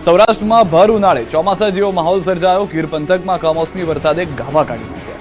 સૌરાષ્ટ્રમાં ભર ઉનાળે ચોમાસા જેવો માહોલ સર્જાયો. ગીર પંથકમાં કમોસમી વરસાદે ગાભા કાઢી નાખ્યા.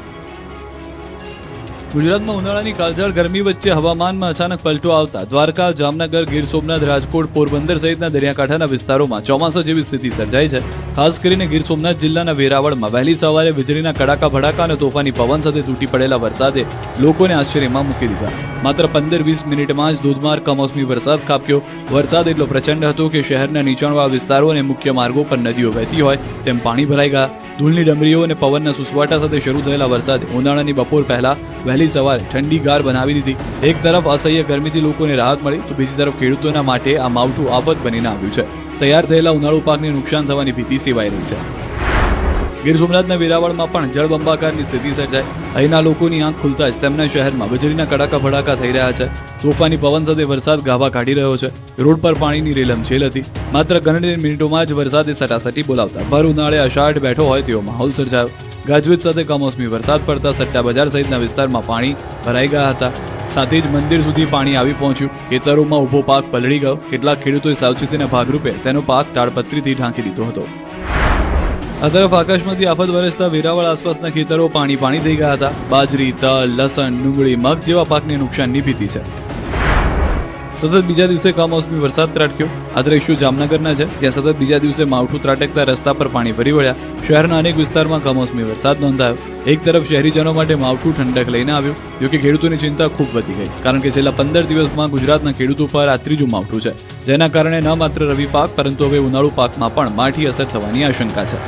ગુજરાતમાં ઉનાળાની કાળઝાળ ગરમી વચ્ચે હવામાનમાં અચાનક પલટો આવતા દ્વારકા, જામનગર, ગીર સોમનાથ, રાજકોટ, પોરબંદર સહિતના દરિયાકાંઠાના વિસ્તારોમાં ચોમાસા જેવી સ્થિતિ સર્જાઈ છે. ખાસ કરીને ગીર સોમનાથ જિલ્લાના વેરાવળમાં વહેલી સવારે વીજળીના કડાકા ભડાકા અને તોફાની પવન સાથે તૂટી પડેલા વરસાદે લોકોને આશ્ચર્યમાં મૂકી દીધા. માત્ર 15-20 મિનિટમાં જ ધોધમાર કમોસમી વરસાદ ખાબક્યો. વરસાદ એટલો પ્રચંડ હતો કે શહેરના નીચાણવાળા વિસ્તારો અને મુખ્ય માર્ગો પર નદીઓ વહેતી હોય તેમ પાણી ભરાઈ ગયા. ધૂળની ડમરીઓ અને પવનના સુસવાટા સાથે શરૂ થયેલા વરસાદે ઉનાળાની બપોર પહેલા વહેલી સવારે ઠંડી ગાર બનાવી દીધી. એક તરફ અસહ્ય ગરમીથી લોકોને રાહત મળી તો બીજી તરફ ખેડૂતોના માટે આ માવઠું આફત બનીને આવ્યું છે. તૈયાર થયેલા ઉનાળુ પાકને નુકસાન થવાની ભીતિ સેવાઈ રહી છે. ગીર સોમનાથના વેરાવળમાં પણ જળબંબાકારની સ્થિતિ સર્જાઈ. અહીંના લોકોની આંખ ખુલતા જ તેમના શહેરમાં વીજળીના કડાકા ભડાકા થઈ રહ્યા છે. તોફાની પવન સાથે વરસાદ ગાભા કાઢી રહ્યો છે. રોડ પર પાણીની રેલમછેલ હતી. માત્ર ગણતરી મિનિટોમાં જ વરસાદે સટાસટી બોલાવતા ભર ઉનાળે અષાઢ બેઠો હોય તેવો માહોલ સર્જાયો. ગાજવીજ સાથે કમોસમી વરસાદ પડતા સટ્ટા બજાર સહિતના વિસ્તારમાં પાણી ભરાઈ ગયા હતા. સાથે જ મંદિર સુધી પાણી આવી પહોંચ્યું. ખેતરોમાં ઊભો પાક પલળી ગયો. કેટલાક ખેડૂતોએ સાવચેતીના ભાગરૂપે તેનો પાક તાડપત્રીથી ઢાંકી દીધો હતો. આ તરફ આકાશમાંથી આફત વરસતા વેરાવળ આસપાસના ખેતરો પાણી થઈ ગયા હતા. બાજરી, તલ, લસણ, ડુંગળી, મગ જેવા પાકને નુકસાનની ભીતિ છે. સતત બીજા દિવસે કમોસમી વરસાદ ત્રાટક્યો. આ દ્રશ્યો જામનગરના છે, જ્યાં સતત બીજા દિવસે માવઠું ત્રાટકતા રસ્તા પર પાણી ફરી વળ્યા. શહેરના અનેક વિસ્તારમાં કમોસમી વરસાદ નોંધાયો. એક તરફ શહેરીજનો માટે માવઠું ઠંડક લઈને આવ્યું. જોકે ખેડૂતોની ચિંતા ખૂબ વધી ગઈ, કારણ કે છેલ્લા 15 દિવસમાં ગુજરાતના ખેડૂતો પર આ ત્રીજું માવઠું છે, જેના કારણે ન માત્ર રવિ પાક પરંતુ હવે ઉનાળુ પાકમાં પણ માઠી અસર થવાની આશંકા છે.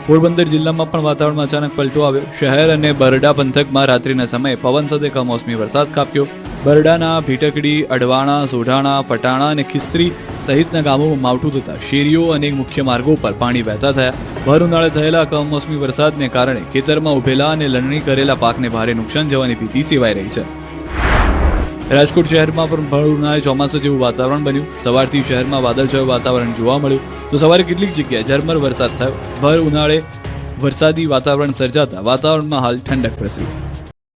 પોરબંદર જિલ્લામાં પણ વાતાવરણમાં અચાનક પલટો આવ્યો. શહેર અને બરડા પંથકમાં રાત્રિના સમયે પવન સાથે કમોસમી વરસાદ ખાબક્યો. બરડાના ભીટકડી, અડવાણા, સોઢાણા, ફટાણા અને ખિસ્ત્રી સહિતના ગામોમાં માવઠું થતા શેરીઓ અને મુખ્ય માર્ગો પર પાણી વહેતા થયા. ભર ઉનાળે થયેલા કમોસમી વરસાદને કારણે ખેતરમાં ઉભેલા અને લણણી કરેલા પાકને ભારે નુકસાન જવાની ભીતિ સેવાઈ રહી છે. રાજકોટ શહેરમાં પણ ભર ઉનાળે ચોમાસા જેવું વાતાવરણ બન્યું. સવારથી શહેરમાં વાદળછાયું વાતાવરણ જોવા મળ્યું તો સવારે કેટલીક જગ્યાએ ઝરમર વરસાદ થયો. ભર ઉનાળે વરસાદી વાતાવરણ સર્જાતા વાતાવરણમાં હાલ ઠંડક પ્રસરી.